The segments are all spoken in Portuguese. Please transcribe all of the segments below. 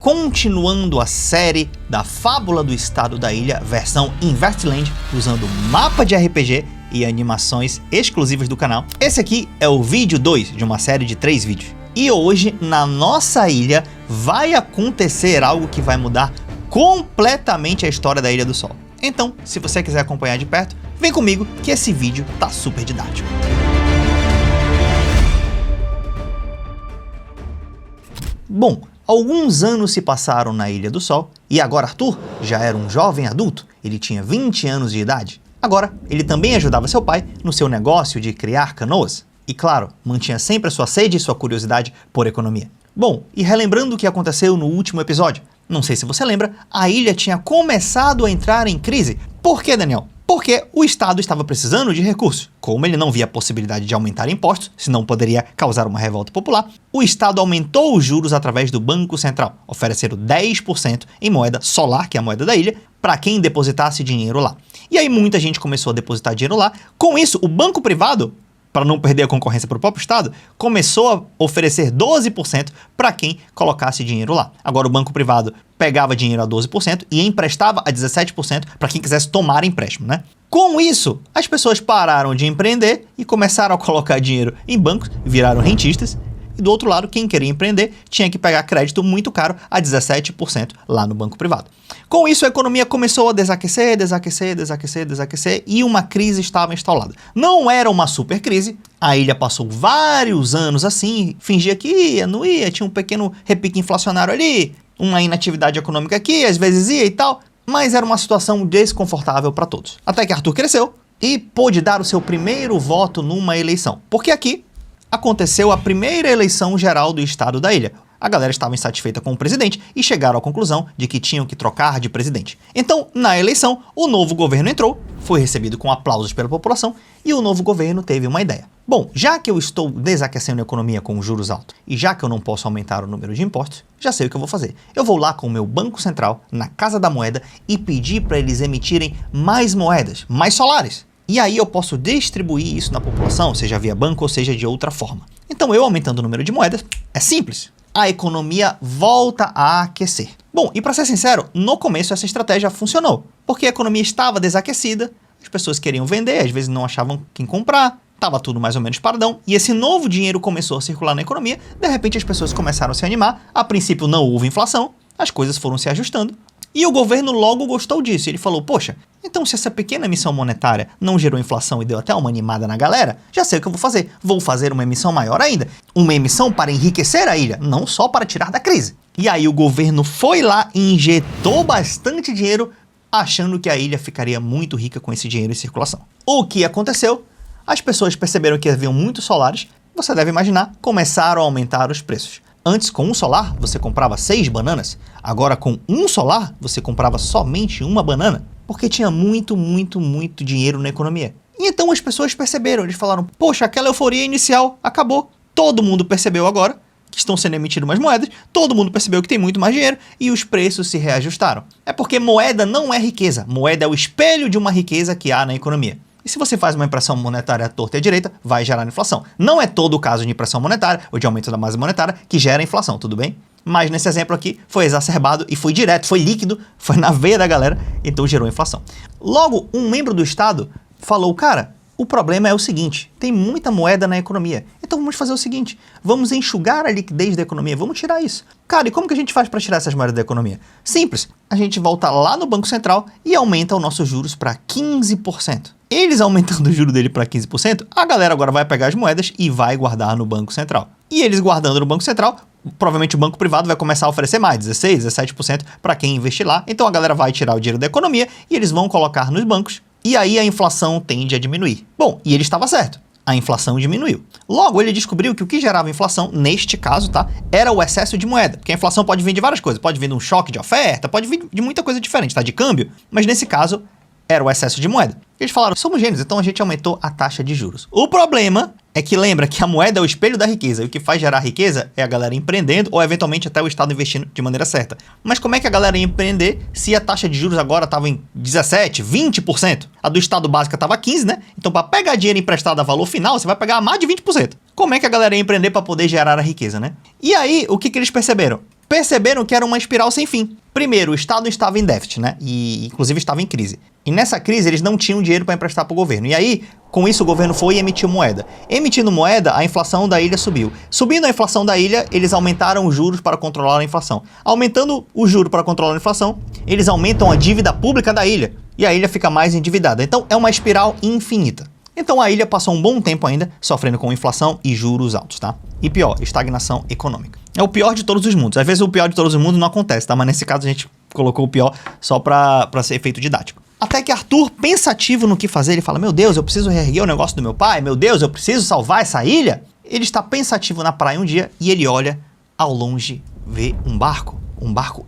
Continuando a série da Fábula do Estado da Ilha, versão Investland, usando mapa de RPG e animações exclusivas do canal. Esse aqui é o vídeo 2 de uma série de 3 vídeos. E hoje, na nossa ilha, vai acontecer algo que vai mudar completamente a história da Ilha do Sol. Então, se você quiser acompanhar de perto, vem comigo que esse vídeo tá super didático. Bom, alguns anos se passaram na Ilha do Sol e agora Arthur já era um jovem adulto. Ele tinha 20 anos de idade. Agora, ele também ajudava seu pai no seu negócio de criar canoas. E claro, mantinha sempre a sua sede e sua curiosidade por economia. Bom, e relembrando o que aconteceu no último episódio, não sei se você lembra, a ilha tinha começado a entrar em crise. Por que, Daniel? Porque o Estado estava precisando de recursos. Como ele não via a possibilidade de aumentar impostos, senão poderia causar uma revolta popular, o Estado aumentou os juros através do Banco Central, oferecendo 10% em moeda solar, que é a moeda da ilha, para quem depositasse dinheiro lá. E aí muita gente começou a depositar dinheiro lá. Com isso, o banco privado, para não perder a concorrência para o próprio Estado, começou a oferecer 12% para quem colocasse dinheiro lá. Agora o banco privado pegava dinheiro a 12% e emprestava a 17% para quem quisesse tomar empréstimo, né? Com isso, as pessoas pararam de empreender e começaram a colocar dinheiro em bancos, viraram rentistas. E do outro lado, quem queria empreender tinha que pegar crédito muito caro a 17% lá no banco privado. Com isso, a economia começou a desaquecer e uma crise estava instalada. Não era uma super crise, a ilha passou vários anos assim, fingia que ia, não ia, tinha um pequeno repique inflacionário ali, uma inatividade econômica aqui, às vezes ia e tal, mas era uma situação desconfortável para todos. Até que Arthur cresceu e pôde dar o seu primeiro voto numa eleição, porque aqui aconteceu a primeira eleição geral do estado da ilha. A galera estava insatisfeita com o presidente e chegaram à conclusão de que tinham que trocar de presidente. Então, na eleição, o novo governo entrou, foi recebido com aplausos pela população e o novo governo teve uma ideia. Bom, já que eu estou desaquecendo a economia com juros altos e já que eu não posso aumentar o número de impostos, já sei o que eu vou fazer. Eu vou lá com o meu Banco Central, na Casa da Moeda, e pedir para eles emitirem mais moedas, mais solares. E aí eu posso distribuir isso na população, seja via banco ou seja de outra forma. Então eu aumentando o número de moedas, é simples. A economia volta a aquecer. Bom, e para ser sincero, no começo essa estratégia funcionou. Porque a economia estava desaquecida, as pessoas queriam vender, às vezes não achavam quem comprar, estava tudo mais ou menos paradão. E esse novo dinheiro começou a circular na economia, de repente as pessoas começaram a se animar, a princípio não houve inflação, as coisas foram se ajustando. E o governo logo gostou disso. Ele falou, poxa, então se essa pequena emissão monetária não gerou inflação e deu até uma animada na galera, já sei o que eu vou fazer. Vou fazer uma emissão maior ainda. Uma emissão para enriquecer a ilha, não só para tirar da crise. E aí o governo foi lá e injetou bastante dinheiro, achando que a ilha ficaria muito rica com esse dinheiro em circulação. O que aconteceu? As pessoas perceberam que haviam muitos solares, você deve imaginar, começaram a aumentar os preços. Antes, com um solar, você comprava 6 bananas. Agora, com um solar, você comprava somente uma banana. Porque tinha muito dinheiro na economia. E então as pessoas perceberam, eles falaram, poxa, aquela euforia inicial acabou. Todo mundo percebeu agora que estão sendo emitidas mais moedas, todo mundo percebeu que tem muito mais dinheiro e os preços se reajustaram. É porque moeda não é riqueza, moeda é o espelho de uma riqueza que há na economia. E se você faz uma impressão monetária à torta e à direita, vai gerar inflação. Não é todo o caso de impressão monetária ou de aumento da massa monetária que gera inflação, tudo bem? Mas nesse exemplo aqui foi exacerbado e foi direto, foi líquido, foi na veia da galera, então gerou inflação. Logo, um membro do Estado falou, cara, o problema é o seguinte, tem muita moeda na economia, então vamos fazer o seguinte, vamos enxugar a liquidez da economia, vamos tirar isso. Cara, e como que a gente faz para tirar essas moedas da economia? Simples, a gente volta lá no Banco Central e aumenta os nossos juros para 15%. Eles aumentando o juro dele para 15%, a galera agora vai pegar as moedas e vai guardar no Banco Central. E eles guardando no Banco Central, provavelmente o banco privado vai começar a oferecer mais, 16%, 17% para quem investir lá. Então a galera vai tirar o dinheiro da economia e eles vão colocar nos bancos. E aí a inflação tende a diminuir. Bom, e ele estava certo. A inflação diminuiu. Logo, ele descobriu que o que gerava inflação, neste caso, tá, era o excesso de moeda. Porque a inflação pode vir de várias coisas. Pode vir de um choque de oferta, pode vir de muita coisa diferente, tá? De câmbio. Mas nesse caso, era o excesso de moeda. Eles falaram, somos gênios, então a gente aumentou a taxa de juros. O problema é que lembra que a moeda é o espelho da riqueza, e o que faz gerar riqueza é a galera empreendendo ou eventualmente até o Estado investindo de maneira certa. Mas como é que a galera ia empreender se a taxa de juros agora estava em 17%, 20%? A do Estado básica estava 15%, né? Então para pegar dinheiro emprestado a valor final, você vai pegar mais de 20%. Como é que a galera ia empreender para poder gerar a riqueza, né? E aí, o que eles perceberam? perceberam que era uma espiral sem fim. Primeiro, o Estado estava em déficit, né? E inclusive estava em crise. E nessa crise eles não tinham dinheiro para emprestar para o governo. E aí, com isso, o governo foi e emitiu moeda. Emitindo moeda, a inflação da ilha subiu. Subindo a inflação da ilha, eles aumentaram os juros para controlar a inflação. Aumentando o juro para controlar a inflação, eles aumentam a dívida pública da ilha. E a ilha fica mais endividada. Então, é uma espiral infinita. Então a ilha passou um bom tempo ainda sofrendo com inflação e juros altos, tá? E pior, estagnação econômica. É o pior de todos os mundos. Às vezes o pior de todos os mundos não acontece, tá? Mas nesse caso a gente colocou o pior só pra ser efeito didático. Até que Arthur, pensativo no que fazer, ele fala, meu Deus, eu preciso reerguer o negócio do meu pai, meu Deus, eu preciso salvar essa ilha. Ele está pensativo na praia um dia e ele olha ao longe, vê um barco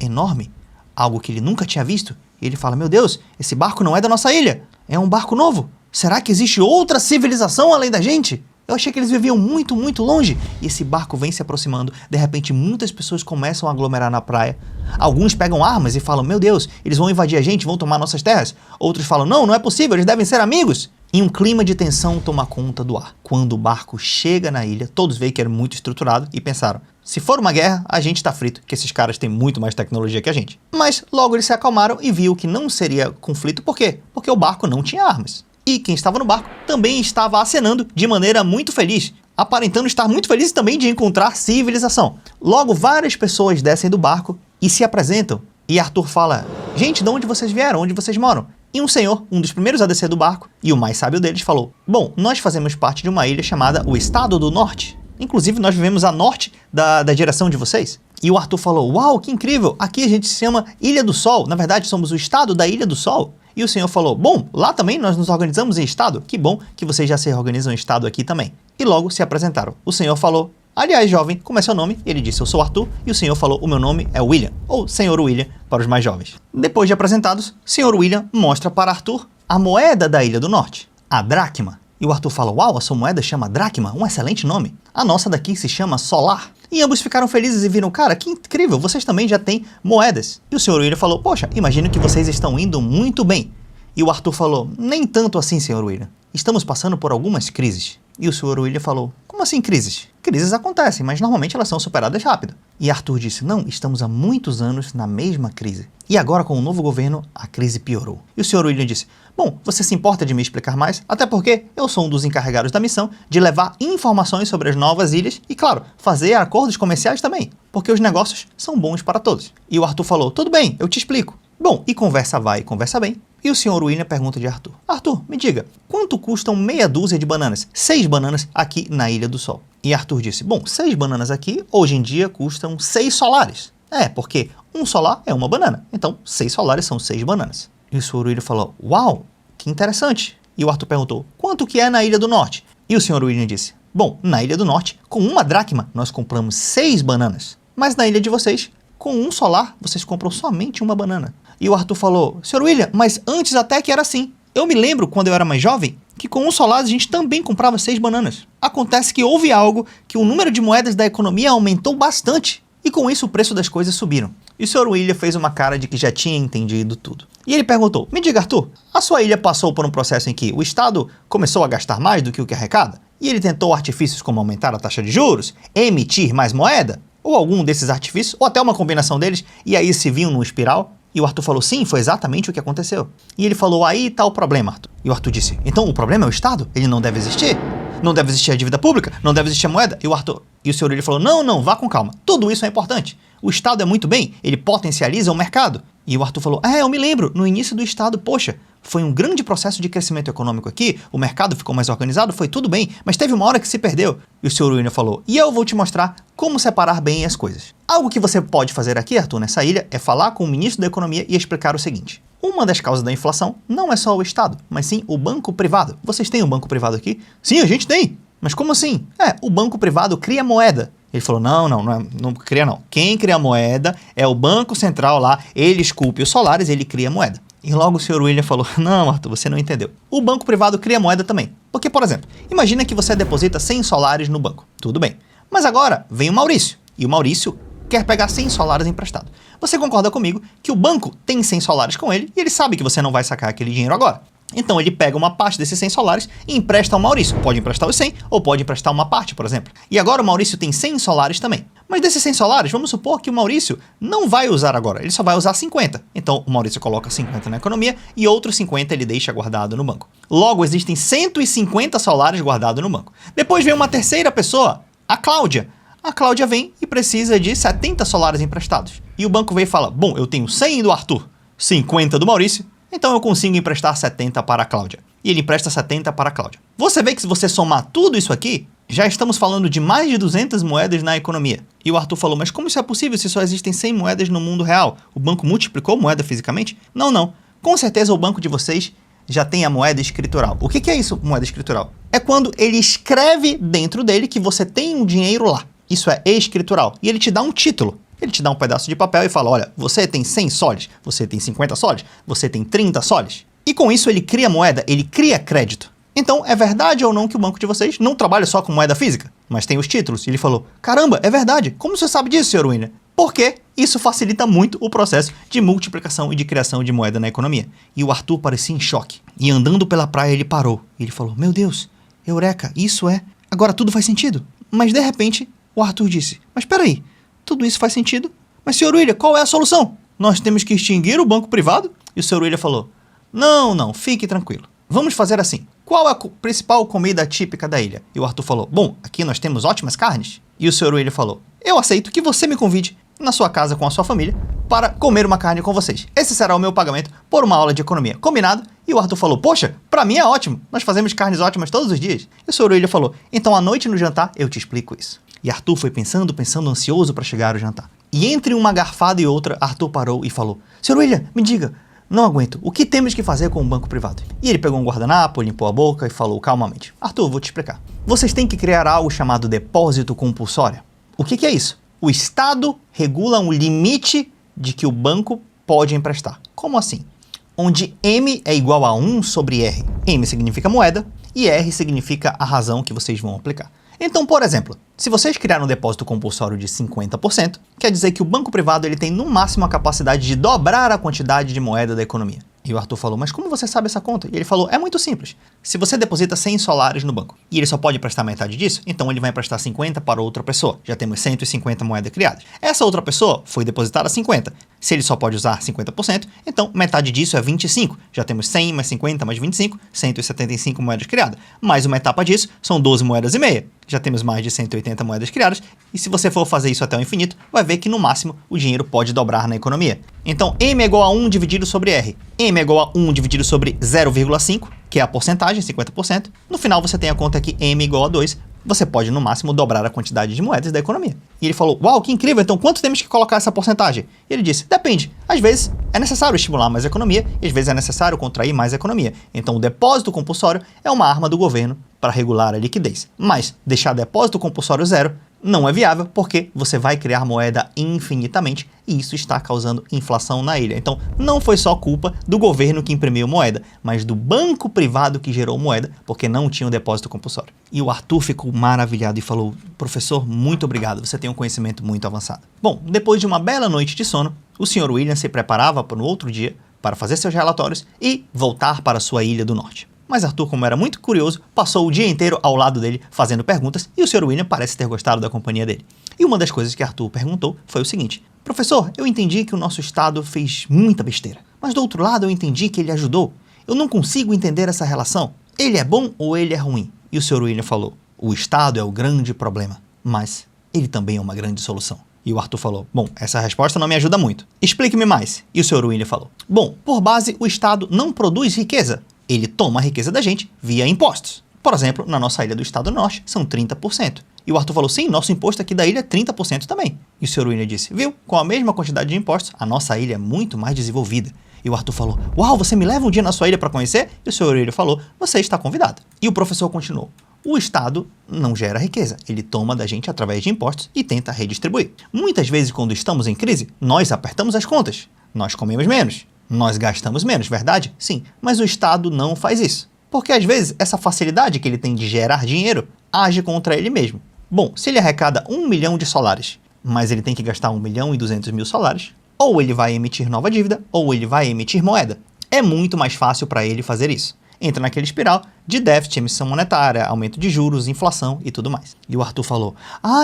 enorme, algo que ele nunca tinha visto. E ele fala, meu Deus, esse barco não é da nossa ilha, é um barco novo. Será que existe outra civilização além da gente? Eu achei que eles viviam muito, muito longe. E esse barco vem se aproximando. De repente, muitas pessoas começam a aglomerar na praia. Alguns pegam armas e falam, meu Deus, eles vão invadir a gente, vão tomar nossas terras. Outros falam, não, não é possível, eles devem ser amigos. E um clima de tensão toma conta do ar. Quando o barco chega na ilha, todos veem que era muito estruturado e pensaram, se for uma guerra, a gente tá frito, que esses caras têm muito mais tecnologia que a gente. Mas logo eles se acalmaram e viu que não seria conflito. Por quê? Porque o barco não tinha armas. E quem estava no barco também estava acenando de maneira muito feliz, aparentando estar muito feliz também de encontrar civilização. Logo, várias pessoas descem do barco e se apresentam. E Arthur fala, gente, de onde vocês vieram? Onde vocês moram? E um senhor, um dos primeiros a descer do barco, e o mais sábio deles, falou, bom, nós fazemos parte de uma ilha chamada o Estado do Norte. Inclusive, nós vivemos a norte da direção de vocês. E o Arthur falou, uau, que incrível, aqui a gente se chama Ilha do Sol. Na verdade, somos o Estado da Ilha do Sol. E o senhor falou, bom, lá também nós nos organizamos em estado. Que bom que vocês já se organizam em estado aqui também. E logo se apresentaram. O senhor falou, aliás, jovem, como é seu nome? Ele disse, eu sou Arthur. E o senhor falou, o meu nome é William. Ou senhor William para os mais jovens. Depois de apresentados, senhor William mostra para Arthur a moeda da Ilha do Norte, a dracma. E o Arthur fala, uau, a sua moeda chama dracma, um excelente nome. A nossa daqui se chama solar. E ambos ficaram felizes e viram, cara, que incrível, vocês também já têm moedas. E o senhor William falou, poxa, imagino que vocês estão indo muito bem. E o Arthur falou, nem tanto assim, senhor William. Estamos passando por algumas crises. E o senhor William falou, como assim crises? Crises acontecem, mas normalmente elas são superadas rápido. E Arthur disse, não, estamos há muitos anos na mesma crise. E agora com o novo governo, a crise piorou. E o senhor William disse, bom, você se importa de me explicar mais? Até porque eu sou um dos encarregados da missão de levar informações sobre as novas ilhas e, claro, fazer acordos comerciais também, porque os negócios são bons para todos. E o Arthur falou, tudo bem, eu te explico. Bom, e conversa vai, conversa bem. E o senhor William pergunta de Arthur, Arthur, me diga, quanto custam meia dúzia de bananas, 6 bananas aqui na Ilha do Sol? E Arthur disse, bom, 6 bananas aqui, hoje em dia, custam 6 solares. É, porque um solar é uma banana, então 6 solares são 6 bananas. E o senhor William falou, uau, que interessante. E o Arthur perguntou, quanto que é na Ilha do Norte? E o senhor William disse, bom, na Ilha do Norte, com uma dracma, nós compramos 6 bananas. Mas na ilha de vocês, com um solar, vocês compram somente uma banana. E o Arthur falou, senhor William, mas antes até que era assim. Eu me lembro, quando eu era mais jovem, que com um solar a gente também comprava 6 bananas. Acontece que houve algo que o número de moedas da economia aumentou bastante. E com isso o preço das coisas subiram. E o senhor William fez uma cara de que já tinha entendido tudo. E ele perguntou, me diga Arthur, a sua ilha passou por um processo em que o Estado começou a gastar mais do que o que arrecada? E ele tentou artifícios como aumentar a taxa de juros, emitir mais moeda? Ou algum desses artifícios, ou até uma combinação deles, e aí se viam num espiral? E o Arthur falou, sim, foi exatamente o que aconteceu. E ele falou, aí está o problema, Arthur. E o Arthur disse, então o problema é o Estado? Ele não deve existir? Não deve existir a dívida pública? Não deve existir a moeda? E o senhor ele falou, não, vá com calma. Tudo isso é importante. O Estado é muito bem, ele potencializa o mercado. E o Arthur falou, eu me lembro, no início do Estado, poxa, foi um grande processo de crescimento econômico aqui, o mercado ficou mais organizado, foi tudo bem, mas teve uma hora que se perdeu. E o senhor William falou, e eu vou te mostrar como separar bem as coisas. Algo que você pode fazer aqui, Arthur, nessa ilha, é falar com o ministro da Economia e explicar o seguinte. Uma das causas da inflação não é só o Estado, mas sim o banco privado. Vocês têm um banco privado aqui? Sim, a gente tem. Mas como assim? O banco privado cria moeda. Ele falou, não cria não. Quem cria moeda é o Banco Central lá, ele esculpe os solares, ele cria moeda. E logo o senhor William falou, não, Arthur, você não entendeu. O banco privado cria moeda também. Porque, por exemplo, imagina que você deposita 100 solares no banco. Tudo bem. Mas agora vem o Maurício. E o Maurício quer pegar 100 solares emprestado. Você concorda comigo que o banco tem 100 solares com ele e ele sabe que você não vai sacar aquele dinheiro agora. Então ele pega uma parte desses 100 solares e empresta ao Maurício. Pode emprestar os 100 ou pode emprestar uma parte, por exemplo. E agora o Maurício tem 100 solares também. Mas desses 100 solares, vamos supor que o Maurício não vai usar agora, ele só vai usar 50. Então o Maurício coloca 50 na economia e outros 50 ele deixa guardado no banco. Logo, existem 150 solares guardados no banco. Depois vem uma terceira pessoa, a Cláudia. A Cláudia vem e precisa de 70 solares emprestados. E o banco vem e fala, bom, eu tenho 100 do Arthur, 50 do Maurício, então eu consigo emprestar 70 para a Cláudia. E ele empresta 70 para a Cláudia. Você vê que se você somar tudo isso aqui, já estamos falando de mais de 200 moedas na economia. E o Arthur falou, mas como isso é possível se só existem 100 moedas no mundo real? O banco multiplicou moeda fisicamente? Não, não. Com certeza o banco de vocês já tem a moeda escritural. O que é isso, moeda escritural? É quando ele escreve dentro dele que você tem um dinheiro lá. Isso é escritural. E ele te dá um título. Ele te dá um pedaço de papel e fala, olha, você tem 100 soles, você tem 50 soles, você tem 30 soles. E com isso ele cria moeda, ele cria crédito. Então, é verdade ou não que o banco de vocês não trabalha só com moeda física, mas tem os títulos? E ele falou, caramba, é verdade. Como você sabe disso, Sr. William? Porque isso facilita muito o processo de multiplicação e de criação de moeda na economia. E o Arthur parecia em choque. E andando pela praia ele parou. E ele falou, meu Deus, eureka, isso é... Agora tudo faz sentido. Mas de repente, o Arthur disse, mas peraí, tudo isso faz sentido? Mas, Sr. William, qual é a solução? Nós temos que extinguir o banco privado? E o Sr. William falou, não, fique tranquilo. Vamos fazer assim. Qual é a principal comida típica da ilha? E o Arthur falou, bom, aqui nós temos ótimas carnes. E o Sr. William falou, eu aceito que você me convide na sua casa com a sua família para comer uma carne com vocês. Esse será o meu pagamento por uma aula de economia. Combinado? E o Arthur falou, poxa, pra mim é ótimo. Nós fazemos carnes ótimas todos os dias. E o Sr. William falou, então à noite no jantar eu te explico isso. E Arthur foi pensando, ansioso para chegar ao jantar. E entre uma garfada e outra, Arthur parou e falou, Sr. William, me diga, não aguento, o que temos que fazer com o banco privado? E ele pegou um guardanapo, limpou a boca e falou calmamente, Arthur, vou te explicar. Vocês têm que criar algo chamado depósito compulsório. O que é isso? O Estado regula um limite de que o banco pode emprestar. Como assim? Onde M é igual a 1 sobre R. M significa moeda e R significa a razão que vocês vão aplicar. Então, por exemplo, se vocês criarem um depósito compulsório de 50%, quer dizer que o banco privado ele tem no máximo a capacidade de dobrar a quantidade de moeda da economia. E o Arthur falou, mas como você sabe essa conta? E ele falou, é muito simples. Se você deposita 100 solares no banco e ele só pode emprestar metade disso, então ele vai emprestar 50 para outra pessoa. Já temos 150 moedas criadas. Essa outra pessoa foi depositada 50. Se ele só pode usar 50%, então metade disso é 25. Já temos 100 mais 50 mais 25, 175 moedas criadas. Mais uma etapa disso são 12 moedas e meia. Já temos mais de 180 moedas criadas, e se você for fazer isso até o infinito, vai ver que no máximo o dinheiro pode dobrar na economia. Então, M é igual a 1 dividido sobre R. M é igual a 1 dividido sobre 0,5, que é a porcentagem, 50%. No final você tem a conta que M é igual a 2. Você pode, no máximo, dobrar a quantidade de moedas da economia. E ele falou, uau, que incrível, então quanto temos que colocar essa porcentagem? E ele disse, depende. Às vezes é necessário estimular mais a economia, e às vezes é necessário contrair mais a economia. Então o depósito compulsório é uma arma do governo para regular a liquidez. Mas deixar depósito compulsório zero não é viável, porque você vai criar moeda infinitamente e isso está causando inflação na ilha. Então, não foi só culpa do governo que imprimiu moeda, mas do banco privado que gerou moeda, porque não tinha um depósito compulsório. E o Arthur ficou maravilhado e falou, professor, muito obrigado, você tem um conhecimento muito avançado. Bom, depois de uma bela noite de sono, o Sr. William se preparava para no outro dia para fazer seus relatórios e voltar para sua ilha do norte. Mas Arthur, como era muito curioso, passou o dia inteiro ao lado dele fazendo perguntas e o Sr. William parece ter gostado da companhia dele. E uma das coisas que Arthur perguntou foi o seguinte, professor, eu entendi que o nosso Estado fez muita besteira, mas do outro lado eu entendi que ele ajudou. Eu não consigo entender essa relação. Ele é bom ou ele é ruim? E o Sr. William falou, o Estado é o grande problema, mas ele também é uma grande solução. E o Arthur falou, bom, essa resposta não me ajuda muito. Explique-me mais. E o Sr. William falou, bom, por base, o Estado não produz riqueza. Ele toma a riqueza da gente via impostos. Por exemplo, na nossa ilha do Estado do Norte, são 30%. E o Arthur falou, sim, nosso imposto aqui da ilha é 30% também. E o Sr. William disse, viu, com a mesma quantidade de impostos, a nossa ilha é muito mais desenvolvida. E o Arthur falou, uau, você me leva um dia na sua ilha para conhecer? E o Sr. William falou, você está convidado. E o professor continuou, o Estado não gera riqueza, ele toma da gente através de impostos e tenta redistribuir. Muitas vezes, quando estamos em crise, nós apertamos as contas, nós comemos menos. Nós gastamos menos, verdade? Sim, mas o Estado não faz isso. Porque às vezes essa facilidade que ele tem de gerar dinheiro age contra ele mesmo. Bom, se ele arrecada 1 milhão de solares, mas ele tem que gastar 1.200.000 solares, ou ele vai emitir nova dívida, ou ele vai emitir moeda. É muito mais fácil para ele fazer isso. Entra naquele espiral de déficit, emissão monetária, aumento de juros, inflação e tudo mais. E o Arthur falou,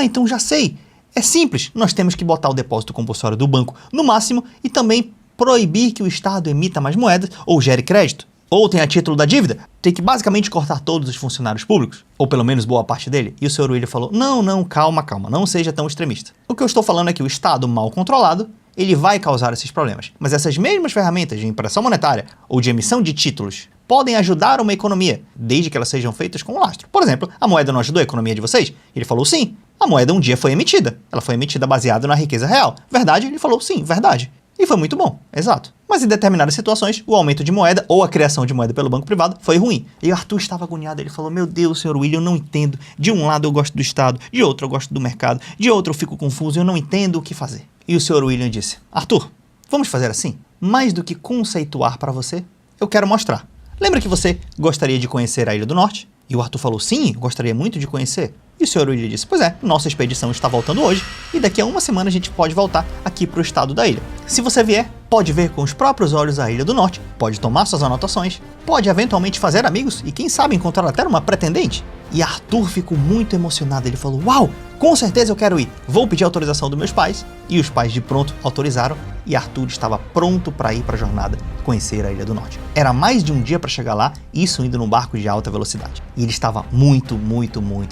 então já sei, É simples, nós temos que botar o depósito compulsório do banco no máximo e também proibir que o Estado emita mais moedas ou gere crédito. Ou tenha título da dívida, tem que basicamente cortar todos os funcionários públicos, ou pelo menos boa parte dele. E o Sr. William falou, não, calma, não seja tão extremista. O que eu estou falando é que o Estado mal controlado, ele vai causar esses problemas. Mas essas mesmas ferramentas de impressão monetária ou de emissão de títulos podem ajudar uma economia, desde que elas sejam feitas com lastro. Por exemplo, a moeda não ajudou a economia de vocês? Ele falou sim. A moeda um dia foi emitida. Ela foi emitida baseada na riqueza real. Verdade? Ele falou sim, verdade. E foi muito bom, exato. Mas em determinadas situações, o aumento de moeda ou a criação de moeda pelo banco privado foi ruim. E o Arthur estava agoniado, ele falou, meu Deus, Sr. William, eu não entendo. De um lado eu gosto do Estado, de outro eu gosto do mercado, de outro eu fico confuso, eu não entendo o que fazer. E o Sr. William disse, Arthur, vamos fazer assim? Mais do que conceituar para você, eu quero mostrar. Lembra que você gostaria de conhecer a Ilha do Norte? E o Arthur falou, sim, gostaria muito de conhecer. E o Sr. William disse, pois é, nossa expedição está voltando hoje e daqui a uma semana a gente pode voltar aqui para o estado da ilha. Se você vier, pode ver com os próprios olhos a Ilha do Norte, pode tomar suas anotações, pode eventualmente fazer amigos e quem sabe encontrar até uma pretendente. E Arthur ficou muito emocionado, ele falou, uau, com certeza eu quero ir, vou pedir autorização dos meus pais. E os pais de pronto autorizaram e Arthur estava pronto para ir para a jornada, conhecer a Ilha do Norte. Era mais de um dia para chegar lá, isso indo num barco de alta velocidade. E ele estava muito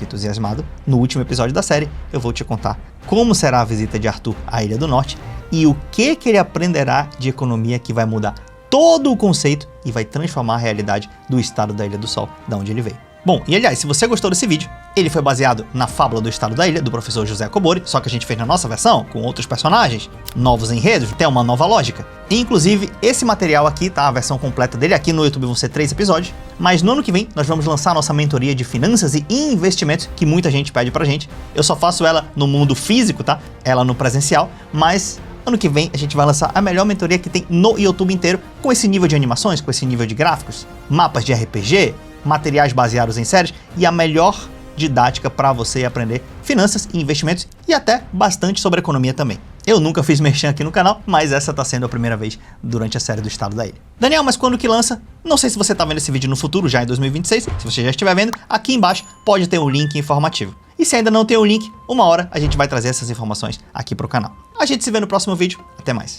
entusiasmado. No último episódio da série, eu vou te contar como será a visita de Arthur à Ilha do Norte e o que ele aprenderá de economia que vai mudar todo o conceito e vai transformar a realidade do estado da Ilha do Sol, da onde ele veio. Bom, e aliás, se você gostou desse vídeo, ele foi baseado na Fábula do Estado da Ilha, do professor José Cobori, só que a gente fez na nossa versão, com outros personagens, novos enredos, até uma nova lógica. E, inclusive, esse material aqui, tá? A versão completa dele aqui no YouTube vão ser 3 episódios, mas no ano que vem nós vamos lançar a nossa mentoria de finanças e investimentos, que muita gente pede pra gente. Eu só faço ela no mundo físico, tá? Ela no presencial, mas ano que vem a gente vai lançar a melhor mentoria que tem no YouTube inteiro, com esse nível de animações, com esse nível de gráficos, mapas de RPG, materiais baseados em séries e a melhor didática para você aprender finanças e investimentos e até bastante sobre economia também. Eu nunca fiz merchan aqui no canal, mas essa tá sendo a primeira vez durante a série do Estado da Ilha. Daniel, mas quando que lança? Não sei se você tá vendo esse vídeo no futuro, já em 2026. Se você já estiver vendo, aqui embaixo pode ter um link informativo. E se ainda não tem o link, uma hora a gente vai trazer essas informações aqui pro canal. A gente se vê no próximo vídeo. Até mais.